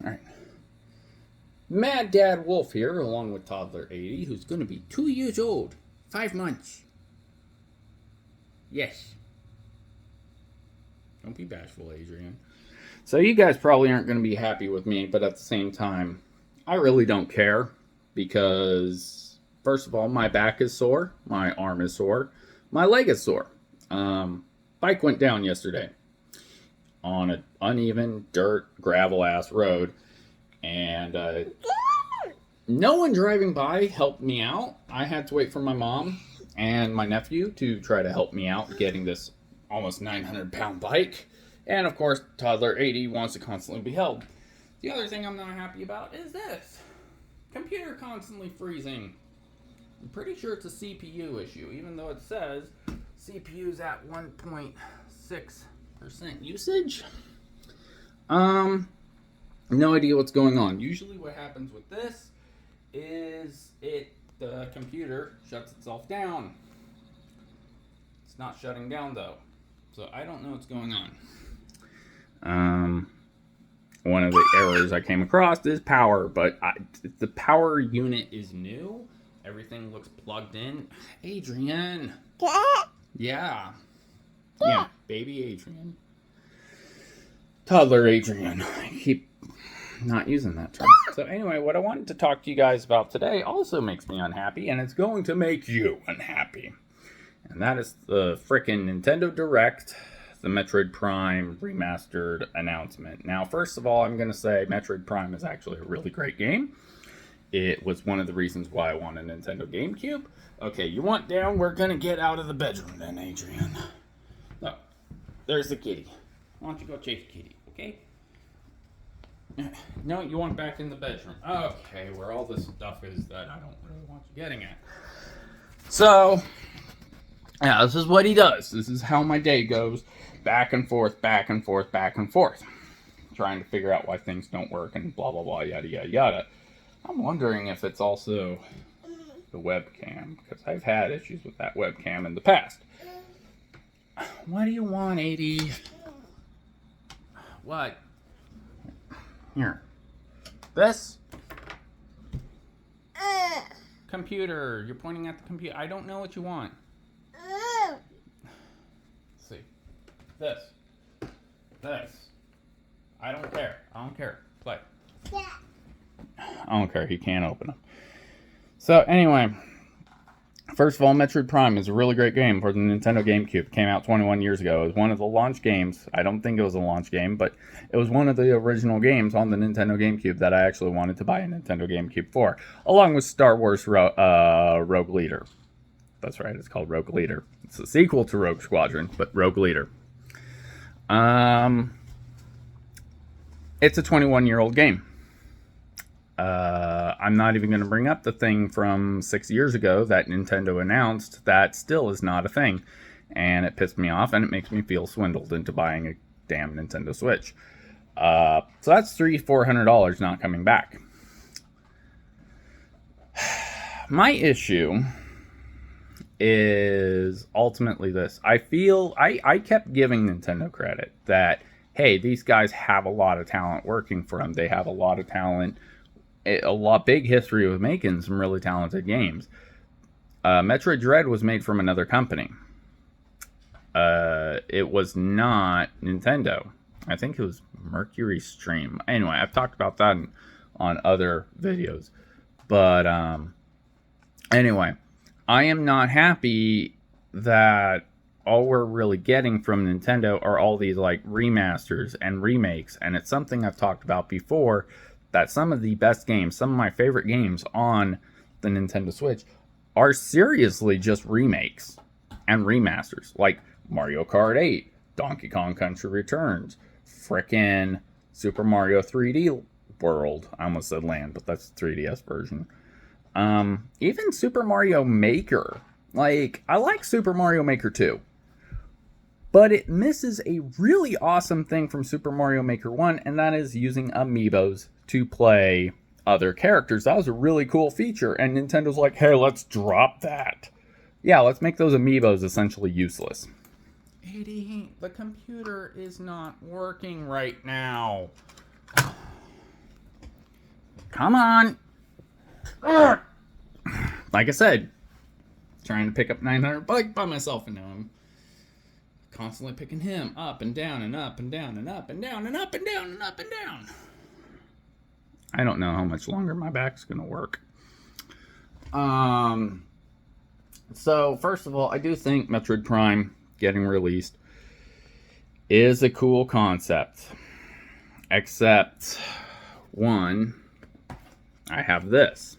Alright. Mad Dad Wolf here, along with Toddler 80, who's going to be 2 years old. 5 months. Yes. Don't be bashful, Adrian. So you guys probably aren't going to be happy with me, but at the same time, I really don't care. Because, first of all, my back is sore. My arm is sore. My leg is sore. Bike went down yesterday on an uneven dirt gravel ass road, and no one driving by helped me out. I had to wait for my mom and my nephew to try to help me out getting this almost 900-pound bike, and of course Toddler 80 wants to constantly be held. The other thing I'm not happy about is this computer constantly freezing. I'm pretty sure it's a CPU issue, even though it says CPU's at 1.6% usage. No idea what's going on. Usually what happens with this is the computer shuts itself down. It's not shutting down though. So I don't know what's going on. One of the errors I came across is power, but the power unit is new. Everything looks plugged in. Adrian. Yeah. Yeah, baby Adrian. Toddler Adrian. I keep not using that term. So anyway, what I wanted to talk to you guys about today also makes me unhappy, and it's going to make you unhappy. And that is the frickin' Nintendo Direct, the Metroid Prime remastered announcement. Now, first of all, I'm going to say Metroid Prime is actually a really great game. It was one of the reasons why I want a Nintendo GameCube. Okay, you want down? We're going to get out of the bedroom then, Adrian. No, there's the kitty. Why don't you go chase the kitty, okay? No, you want back in the bedroom. Okay, where all this stuff is that I don't really want you getting at. So, yeah, this is what he does. This is how my day goes. Back and forth, back and forth, back and forth. Trying to figure out why things don't work and blah, blah, blah, yada, yada, yada. I'm wondering if it's also the webcam, because I've had issues with that webcam in the past. What do you want, 80? What? Here. This? Computer. You're pointing at the computer. I don't know what you want. Let's see. This. This. I don't care. I don't care. Play. I don't care. He can't open them. So, anyway. First of all, Metroid Prime is a really great game for the Nintendo GameCube. It came out 21 years ago. It was one of the launch games. I don't think it was a launch game, but it was one of the original games on the Nintendo GameCube that I actually wanted to buy a Nintendo GameCube for, along with Star Wars Rogue Leader. That's right, it's called Rogue Leader. It's a sequel to Rogue Squadron, but Rogue Leader. It's a 21-year-old game. I'm not even going to bring up the thing from 6 years ago that Nintendo announced that still is not a thing. And it pissed me off, and it makes me feel swindled into buying a damn Nintendo Switch. So that's $300-400 not coming back. My issue is ultimately this. I feel I kept giving Nintendo credit that, hey, these guys have a lot of talent working for them. They have a lot of talent, big history of making some really talented games. Metroid Dread was made from another company. It was not Nintendo. I think it was Mercury Stream. Anyway, I've talked about that on other videos. But anyway, I am not happy that all we're really getting from Nintendo are all these like remasters and remakes. And it's something I've talked about before, that some of the best games, some of my favorite games on the Nintendo Switch are seriously just remakes and remasters. Like Mario Kart 8, Donkey Kong Country Returns, frickin' Super Mario 3D World. I almost said Land, but that's the 3DS version. Even Super Mario Maker. Like, I like Super Mario Maker 2. But it misses a really awesome thing from Super Mario Maker 1, and that is using amiibos to play other characters. That was a really cool feature, and Nintendo's like, hey, let's drop that. Yeah, let's make those amiibos essentially useless. 80, the computer is not working right now. Come on. Ugh. Like I said, trying to pick up 900 bike by myself, and now I'm constantly picking him up and down and up and down and up and down and up and down and up and down. I don't know how much longer my back's gonna work. So first of all, I do think Metroid Prime getting released is a cool concept. Except one, I have this,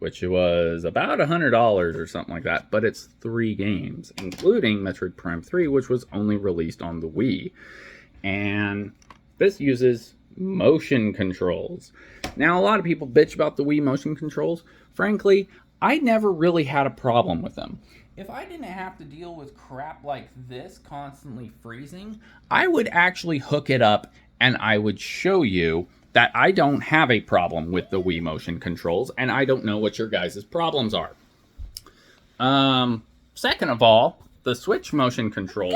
which was about $100 or something like that, but it's 3 games, including Metroid Prime 3, which was only released on the Wii. And this uses motion controls. Now, a lot of people bitch about the Wii motion controls. Frankly, I never really had a problem with them. If I didn't have to deal with crap like this constantly freezing, I would actually hook it up and I would show you that I don't have a problem with the Wii motion controls, and I don't know what your guys' problems are. Second of all, the Switch motion controls...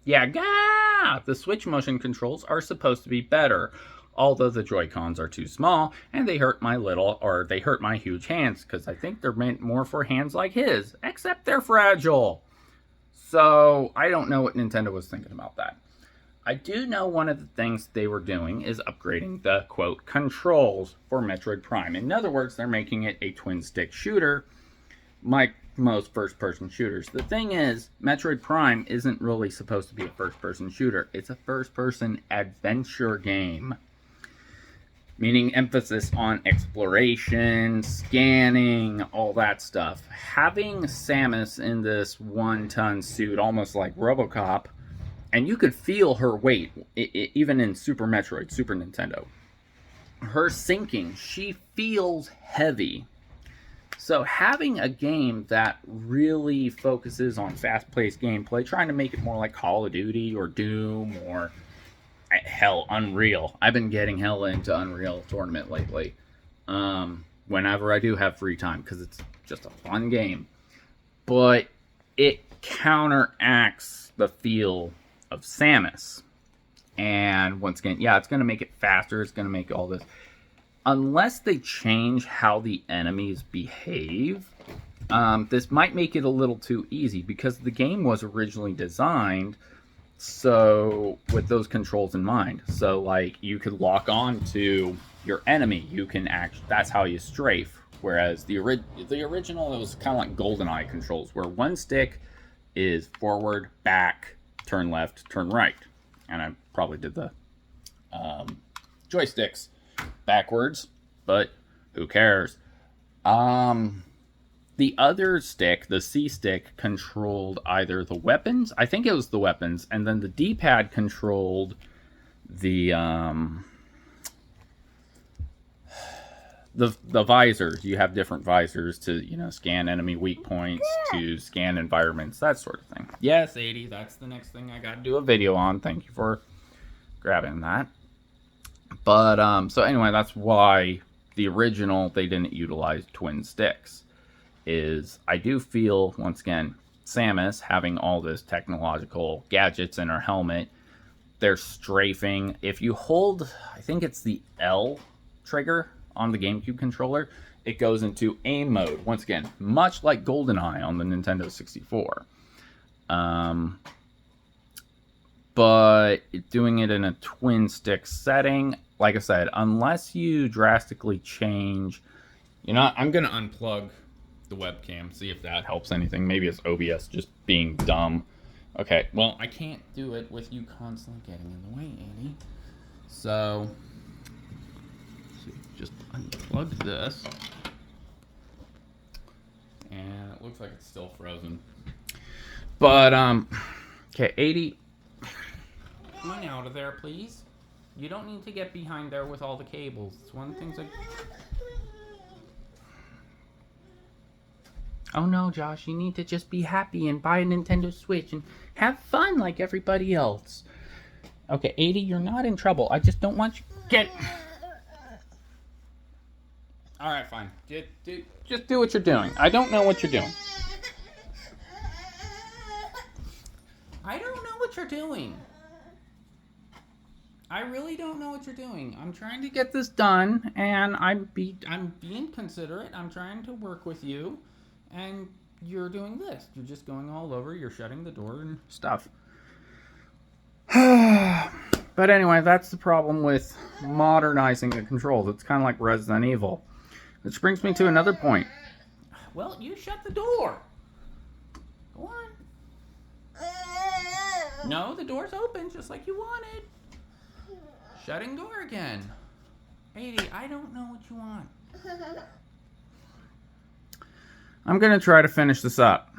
The Switch motion controls are supposed to be better, although the Joy-Cons are too small, and they hurt my huge hands, because I think they're meant more for hands like his, except they're fragile. So, I don't know what Nintendo was thinking about that. I do know one of the things they were doing is upgrading the, quote, controls for Metroid Prime. In other words, they're making it a twin-stick shooter, like most first-person shooters. The thing is, Metroid Prime isn't really supposed to be a first-person shooter. It's a first-person adventure game, meaning emphasis on exploration, scanning, all that stuff. Having Samus in this one-ton suit, almost like RoboCop, and you could feel her weight, even in Super Metroid, Super Nintendo. Her sinking, she feels heavy. So having a game that really focuses on fast-paced gameplay, trying to make it more like Call of Duty or Doom or, hell, Unreal. I've been getting hella into Unreal Tournament lately. Whenever I do have free time, because it's just a fun game. But it counteracts the feel of Samus. And once again, yeah, it's going to make it faster. It's going to make all this. Unless they change how the enemies behave, this might make it a little too easy, because the game was originally designed so with those controls in mind. So like you could lock on to your enemy. You can that's how you strafe. Whereas the original, it was kind of like GoldenEye controls, where one stick is forward, back, turn left, turn right. And I probably did the joysticks backwards, but who cares? The other stick, the C stick, controlled either the weapons, I think it was the weapons, and then the D-pad controlled the visors. You have different visors to, scan enemy weak points, to scan environments, that sort of thing. Yes, 80, that's the next thing I got to do a video on. Thank you for grabbing that. But, so anyway, that's why the original, they didn't utilize twin sticks. I do feel, once again, Samus having all this technological gadgets in her helmet, they're strafing. If you hold, I think it's the L trigger on the GameCube controller, it goes into aim mode. Once again, much like GoldenEye on the Nintendo 64. But doing it in a twin stick setting, like I said, unless you drastically change, I'm going to unplug the webcam, see if that helps anything. Maybe it's OBS just being dumb. Okay, well, I can't do it with you constantly getting in the way, Andy. So, just unplug this. And it looks like it's still frozen. But, okay, 80. Come on out of there, please. You don't need to get behind there with all the cables. It's one of the things Oh no, Josh, you need to just be happy and buy a Nintendo Switch and have fun like everybody else. Okay, 80, you're not in trouble. I just don't want you get... Alright, fine. Just do what you're doing. I don't know what you're doing. I don't know what you're doing. I really don't know what you're doing. I'm trying to get this done, and I'm being considerate. I'm trying to work with you, and you're doing this. You're just going all over. You're shutting the door and stuff. But anyway, that's the problem with modernizing the controls. It's kind of like Resident Evil. Which brings me to another point. Well, you shut the door. Go on. No, the door's open just like you wanted. Shutting door again. 80, I don't know what you want. I'm going to try to finish this up.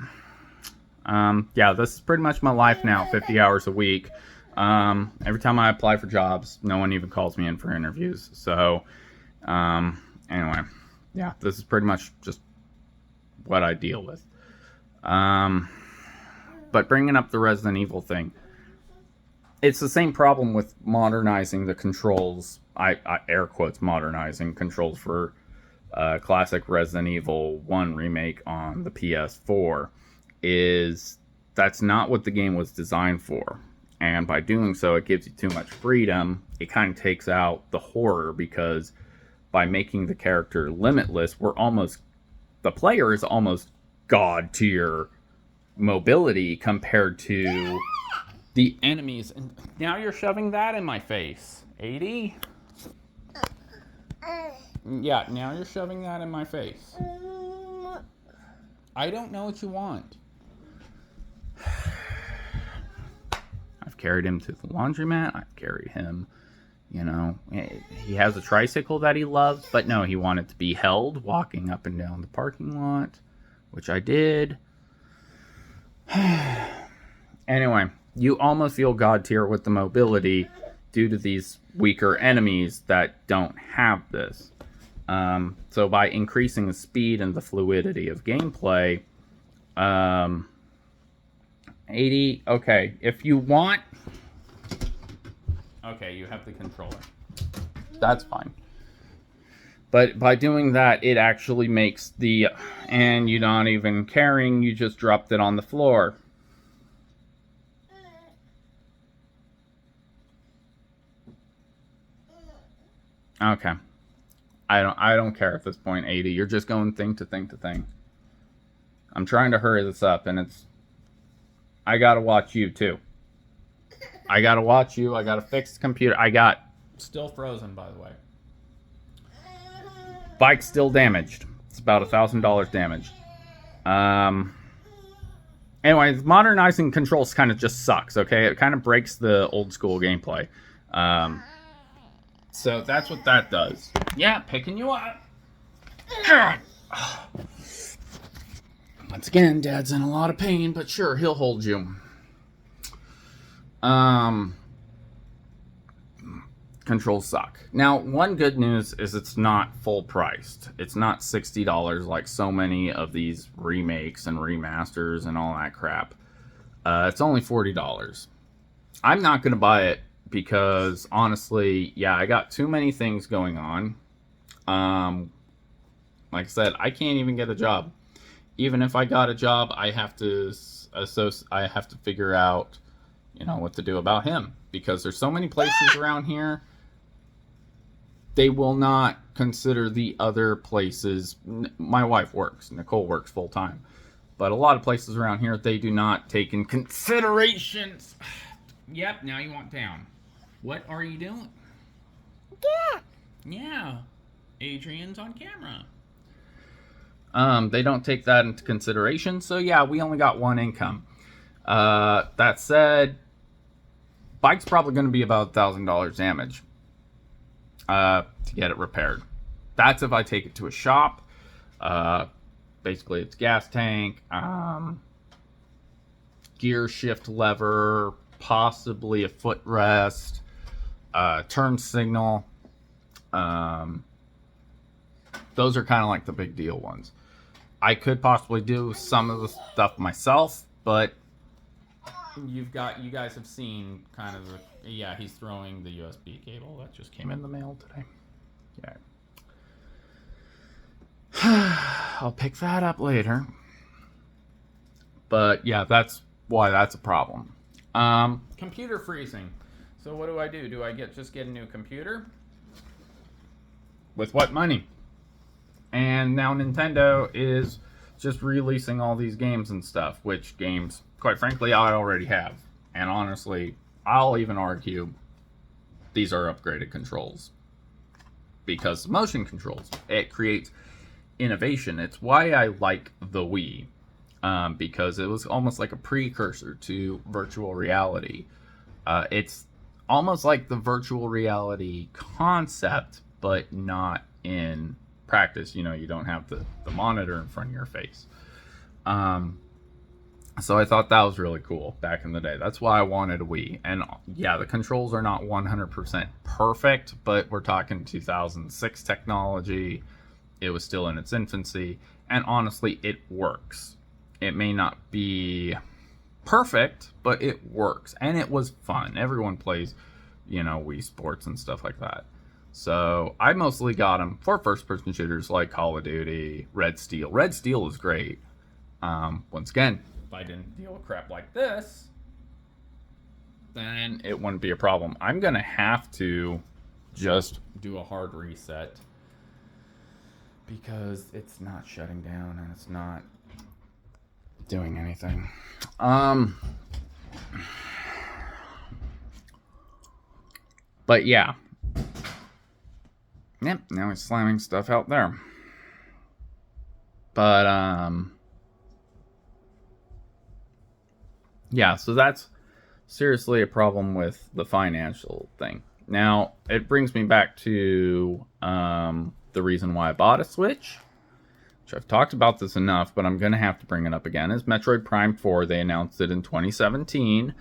Yeah, this is pretty much my life now, 50 hours a week. Every time I apply for jobs, no one even calls me in for interviews. So, anyway, yeah, this is pretty much just what I deal with. But bringing up the Resident Evil thing, it's the same problem with modernizing the controls. I air quotes modernizing controls for classic Resident Evil 1 remake on the PS4 is that's not what the game was designed for. And by doing so, it gives you too much freedom. It kind of takes out the horror because by making the character limitless, the player is almost god tier mobility compared to the enemies. And now you're shoving that in my face, 80. Yeah, now you're shoving that in my face. I don't know what you want. I've carried him to the laundromat. I've carried him, he has a tricycle that he loves, but no, he wanted to be held walking up and down the parking lot, which I did. Anyway, you almost feel god tier with the mobility due to these weaker enemies that don't have this. So by increasing the speed and the fluidity of gameplay, 80, okay, if you want, okay, you have the controller. That's fine. But by doing that, it actually makes and you're not even carrying, you just dropped it on the floor. Okay. I don't care at this point, 80. You're just going thing to thing to thing. I'm trying to hurry this up, and I gotta watch you too. I gotta watch you. I gotta fix the computer. Still frozen, by the way. Bike's still damaged. It's about $1,000 damaged. Anyway, modernizing controls kind of just sucks, okay? It kind of breaks the old school gameplay. So that's what that does. Yeah, picking you up. Once again, Dad's in a lot of pain, but sure, he'll hold you. Controls suck. Now, one good news is it's not full priced. It's not $60 like so many of these remakes and remasters and all that crap. It's only $40. I'm not going to buy it because, honestly, yeah, I got too many things going on. Like I said, I can't even get a job. Even if I got a job, I have to figure out, what to do about him. Because there's so many places around here, they will not consider the other places. My wife works. Nicole works full time. But a lot of places around here, they do not take in considerations. Yep, now you want down. What are you doing? Yeah. Yeah. Adrian's on camera. They don't take that into consideration. So yeah, we only got one income. That said, bike's probably going to be about $1,000 damage to get it repaired. That's if I take it to a shop. Basically, it's gas tank, gear shift lever, possibly a footrest, turn signal. Those are kind of like the big deal ones. I could possibly do some of the stuff myself, but you guys have seen kind of yeah, he's throwing the USB cable that just came in the mail today. Yeah. I'll pick that up later. But yeah, that's why that's a problem. Computer freezing. So what do? Do I just get a new computer? With what money? And now Nintendo is just releasing all these games and stuff, which games, quite frankly, I already have. And honestly, I'll even argue these are upgraded controls. Because motion controls, it creates innovation. It's why I like the Wii. Because it was almost like a precursor to virtual reality. It's almost like the virtual reality concept, but not in practice. You know, you don't have the monitor in front of your face. So I thought that was really cool back in the day. That's why I wanted a Wii. And yeah, the controls are not 100% perfect, but we're talking 2006 technology. It was still in its infancy. And honestly, it works. It may not be perfect, but it works. And it was fun. Everyone plays, you know, Wii Sports and stuff like that. So I mostly got them for first-person shooters like Call of Duty, Red Steel. Red Steel is great. Once again, if I didn't deal with crap like this, then it wouldn't be a problem. I'm going to have to just do a hard reset because it's not shutting down and it's not doing anything. But yeah. Yep, now he's slamming stuff out there. But yeah, so that's seriously a problem with the financial thing. Now, it brings me back to the reason why I bought a Switch, which I've talked about this enough, but I'm going to have to bring it up again, is Metroid Prime 4. They announced it in 2017,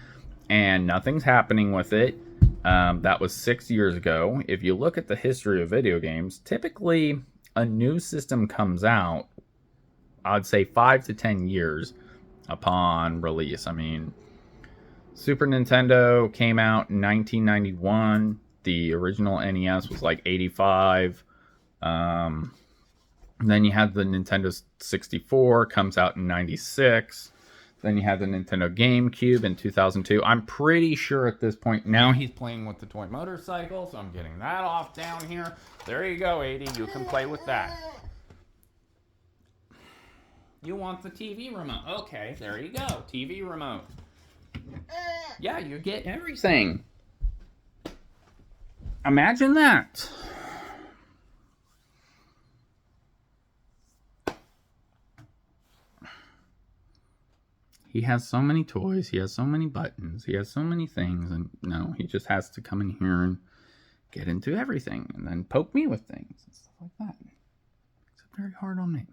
and nothing's happening with it. That was 6 years ago. If you look at the history of video games, typically a new system comes out, I'd say 5 to 10 years upon release. I mean, Super Nintendo came out in 1991. The original NES was like 85. Then you had the Nintendo 64, comes out in 96. Then you had the Nintendo GameCube in 2002. I'm pretty sure at this point, now he's playing with the toy motorcycle, so I'm getting that off down here. There you go, 80. You can play with that. You want the TV remote. Okay, there you go. TV remote. Yeah, you get everything. Imagine that. He has so many toys, he has so many buttons, he has so many things, and no, he just has to come in here and get into everything, and then poke me with things and stuff like that. It's very hard on me.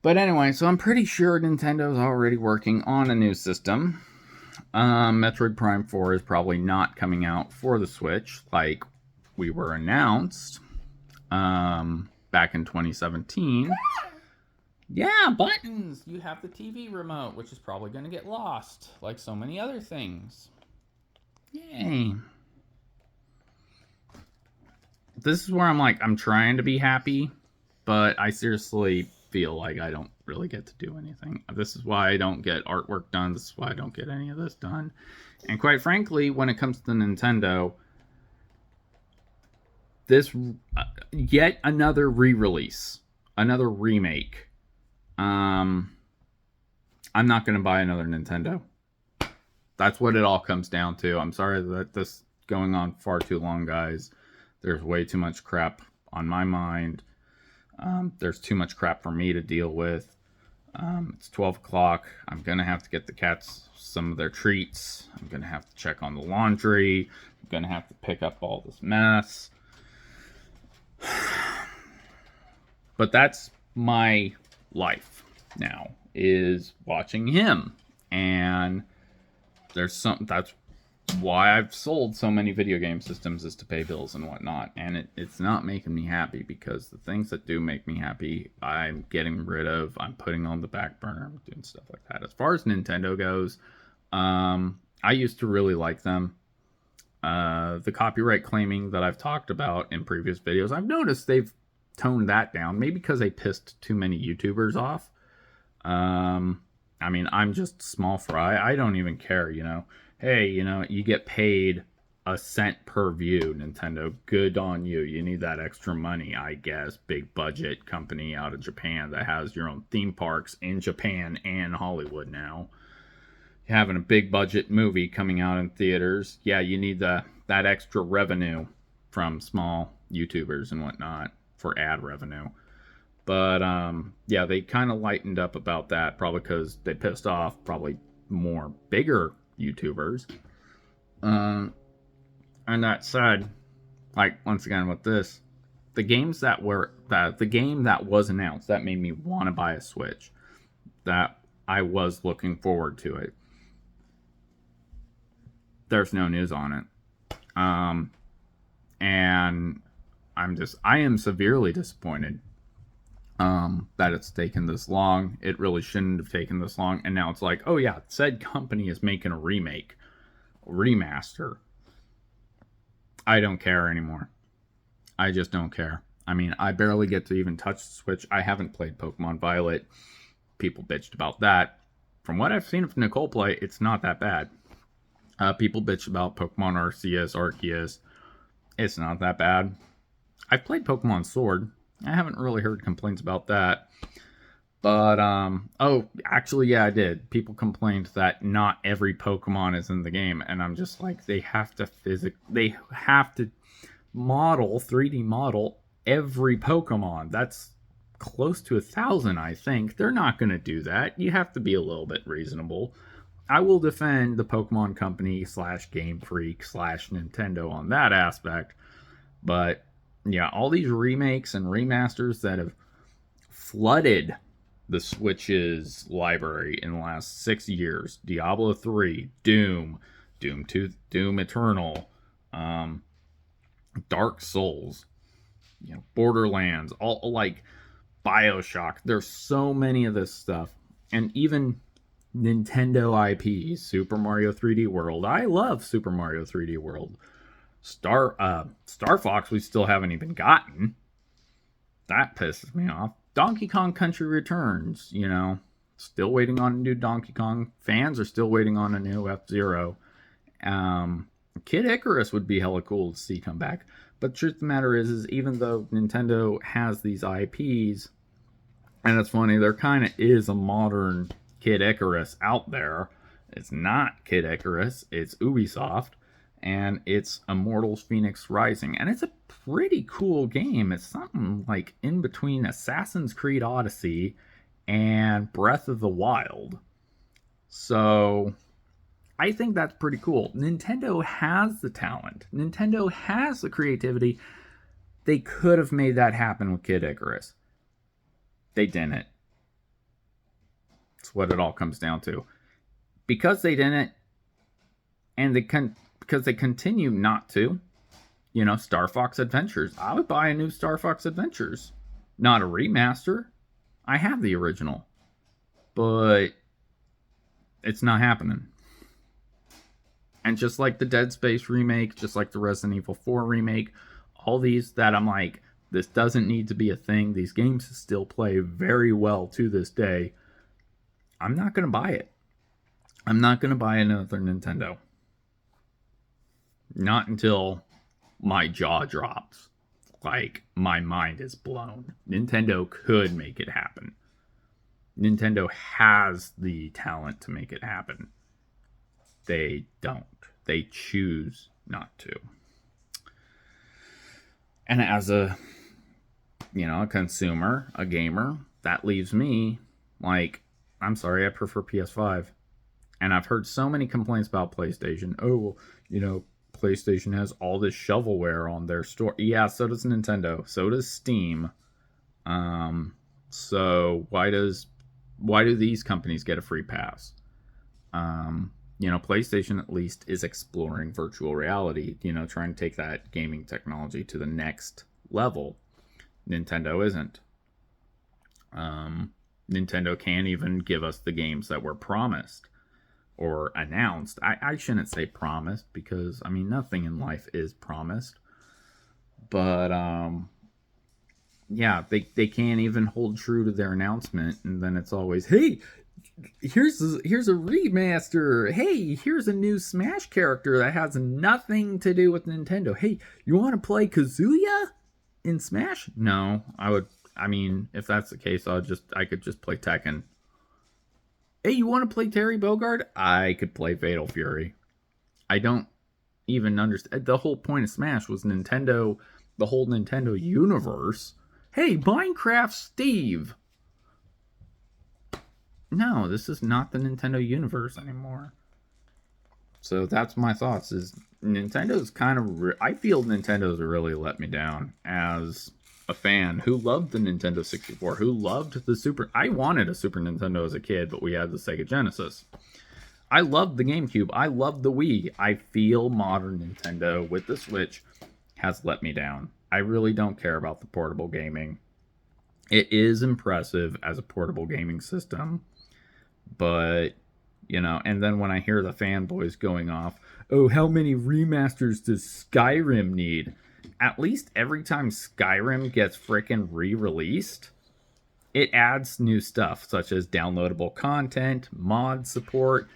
But anyway, so I'm pretty sure Nintendo's already working on a new system. Metroid Prime 4 is probably not coming out for the Switch like we were announced back in 2017. Yeah, buttons! You have the TV remote, which is probably going to get lost, like so many other things. Yay. This is where I'm like, I'm trying to be happy, but I seriously feel like I don't really get to do anything. This is why I don't get artwork done. This is why I don't get any of this done. And quite frankly, when it comes to Nintendo, this yet another re-release, another remake. I'm not going to buy another Nintendo. That's what it all comes down to. I'm sorry that this is going on far too long, guys. There's way too much crap on my mind. There's too much crap for me to deal with. It's 12 o'clock. I'm going to have to get the cats some of their treats. I'm going to have to check on the laundry. I'm going to have to pick up all this mess. But that's my life now, is watching him. And there's some, that's why I've sold so many video game systems, is to pay bills and whatnot. And it's not making me happy, because the things that do make me happy, I'm getting rid of. I'm putting on the back burner. I'm doing stuff like that. As far as Nintendo goes, I used to really like them. The copyright claiming that I've talked about in previous videos, I've noticed they've toned that down. Maybe because they pissed too many YouTubers off. I mean, I'm just small fry. I don't even care, you know. hey, you get paid a cent per view, Nintendo. Good on you. You need that extra money, I guess. Big budget company out of Japan that has your own theme parks in Japan and Hollywood now. Having a big budget movie coming out in theaters, yeah, you need that extra revenue from small YouTubers and whatnot for ad revenue. But yeah, they kind of lightened up about that, probably because they pissed off probably more bigger YouTubers. Um, and that said, like once again with this, the game that was announced that made me want to buy a Switch, that I was looking forward to it. There's no news on it. Um, and I am severely disappointed that it's taken this long. It really shouldn't have taken this long. And now it's like, oh yeah, said company is making a remaster. I don't care anymore. I just don't care. I mean, I barely get to even touch the Switch. I haven't played Pokemon Violet. People bitched about that. From what I've seen of Nicole play, it's not that bad. People bitch about Pokemon Arceus. It's not that bad. I've played Pokemon Sword. I haven't really heard complaints about that. But, oh, actually, yeah, I did. People complained that not every Pokemon is in the game. And I'm just like, they have to 3D model every Pokemon. That's close to 1,000, I think. They're not going to do that. You have to be a little bit reasonable. I will defend the Pokemon Company / Game Freak / Nintendo on that aspect. But yeah, all these remakes and remasters that have flooded the Switch's library in the last 6 years. Diablo 3, Doom 2, Doom Eternal, Dark Souls, Borderlands, all like BioShock. There's so many of this stuff. And even Nintendo IPs, Super Mario 3D World. I love Super Mario 3D World. Star Fox we still haven't even gotten. That pisses me off. Donkey Kong Country Returns, still waiting on a new Donkey Kong. Fans are still waiting on a new F-Zero. Kid Icarus would be hella cool to see come back. But the truth of the matter is even though Nintendo has these IPs, and it's funny, there kind of is a modern Kid Icarus out there. It's not Kid Icarus, it's Ubisoft, and it's Immortals Phoenix Rising. And it's a pretty cool game. It's something like in between Assassin's Creed Odyssey and Breath of the Wild. So I think that's pretty cool. Nintendo has the talent. Nintendo has the creativity. They could have made that happen with Kid Icarus. They didn't. That's what it all comes down to. Because they didn't, and because they continue not to, Star Fox Adventures. I would buy a new Star Fox Adventures. Not a remaster. I have the original. But it's not happening. And just like the Dead Space remake, just like the Resident Evil 4 remake, all these that I'm like, this doesn't need to be a thing. These games still play very well to this day. I'm not going to buy it. I'm not going to buy another Nintendo. Not until my jaw drops. Like, my mind is blown. Nintendo could make it happen. Nintendo has the talent to make it happen. They don't. They choose not to. And as a consumer, a gamer, that leaves me like, I'm sorry, I prefer PS5. And I've heard so many complaints about PlayStation. Oh, PlayStation has all this shovelware on their store. Yeah, so does Nintendo. So does Steam. So why do these companies get a free pass? PlayStation at least is exploring virtual reality, trying to take that gaming technology to the next level. Nintendo isn't. Nintendo can't even give us the games that were promised or announced. I shouldn't say promised because, nothing in life is promised. But, yeah, they can't even hold true to their announcement. And then it's always, hey, here's a remaster. Hey, here's a new Smash character that has nothing to do with Nintendo. Hey, you want to play Kazuya in Smash? No, I would. I mean, if that's the case, I could just play Tekken. Hey, you want to play Terry Bogard? I could play Fatal Fury. I don't even understand. The whole point of Smash was Nintendo, the whole Nintendo universe. Hey, Minecraft Steve. No, this is not the Nintendo universe anymore. So that's my thoughts. Is Nintendo's kind of? I feel Nintendo's really let me down as a fan who loved the Nintendo 64, who loved the Super. I wanted a Super Nintendo as a kid, but we had the Sega Genesis. I loved the GameCube. I loved the Wii. I feel modern Nintendo with the Switch has let me down. I really don't care about the portable gaming. It is impressive as a portable gaming system, but and then when I hear the fanboys going off, oh, how many remasters does Skyrim need? At least every time Skyrim gets frickin' re-released, it adds new stuff such as downloadable content, mod support,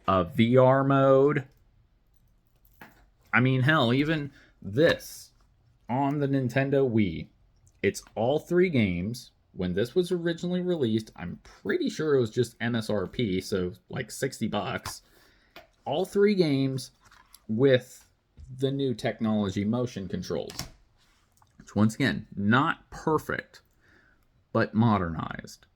a VR mode. I mean, hell, even this on the Nintendo Wii, it's all 3 games. When this was originally released, I'm pretty sure it was just MSRP, so like $60. All 3 games with the new technology motion controls. Which, once again, not perfect, but modernized.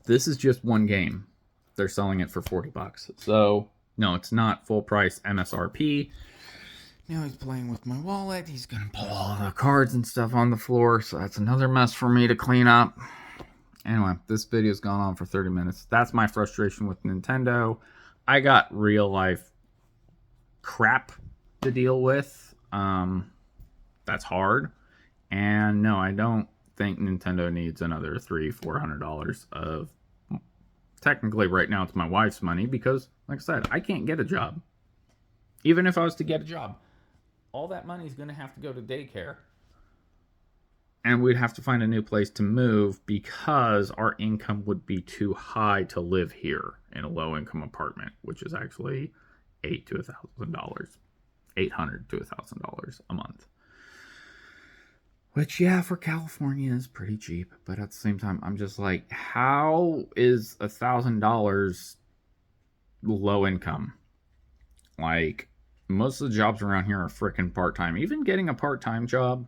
This is just one game. They're selling it for $40. So, no, it's not full price MSRP. Now he's playing with my wallet. He's going to pull all the cards and stuff on the floor. So that's another mess for me to clean up. Anyway, this video's gone on for 30 minutes. That's my frustration with Nintendo. I got real life crap to deal with. That's hard. And no, I don't think Nintendo needs another $300-$400 of... Technically, right now, it's my wife's money because, like I said, I can't get a job. Even if I was to get a job, all that money is going to have to go to daycare. And we'd have to find a new place to move because our income would be too high to live here in a low-income apartment, which is actually $800 to $1,000 a month. Which, yeah, for California is pretty cheap. But at the same time, I'm just like, how is $1,000 low income? Like, most of the jobs around here are freaking part-time. Even getting a part-time job,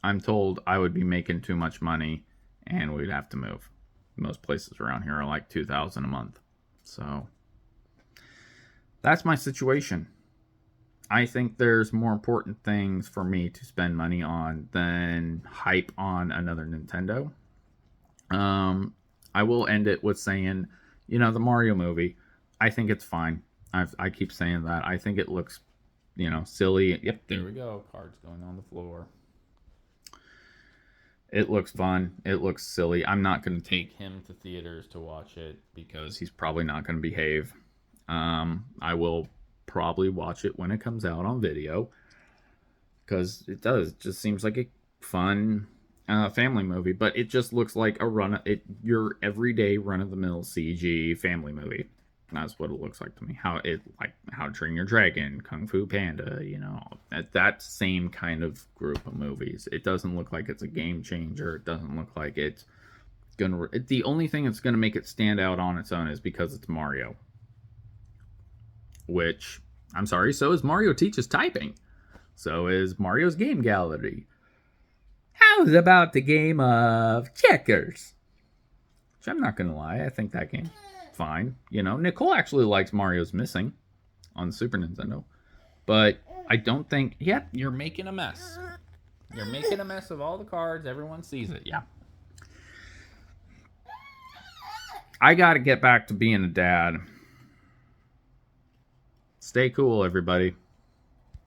I'm told I would be making too much money and we'd have to move. Most places around here are like $2,000 a month. So, that's my situation. I think there's more important things for me to spend money on than hype on another Nintendo. I will end it with saying, the Mario movie, I think it's fine. I keep saying that. I think it looks, silly. Yep, there we go. Cards going on the floor. It looks fun. It looks silly. I'm not going to take him to theaters to watch it because he's probably not going to behave. I will probably watch it when it comes out on video because it just seems like a fun family movie, but it just looks like your everyday run-of-the-mill CG family movie. That's what it looks like to me. How to Train Your Dragon, Kung Fu Panda, that same kind of group of movies. It doesn't look like it's a game changer. It doesn't look like it's gonna the only thing that's gonna make it stand out on its own is because it's Mario. Which, I'm sorry, so is Mario Teaches Typing. So is Mario's Game Gallery. How's about the game of checkers? Which I'm not going to lie, I think that game's fine. Nicole actually likes Mario's Missing on Super Nintendo. But I don't think... Yep, you're making a mess. You're making a mess of all the cards. Everyone sees it. Yeah. I got to get back to being a dad. Stay cool, everybody.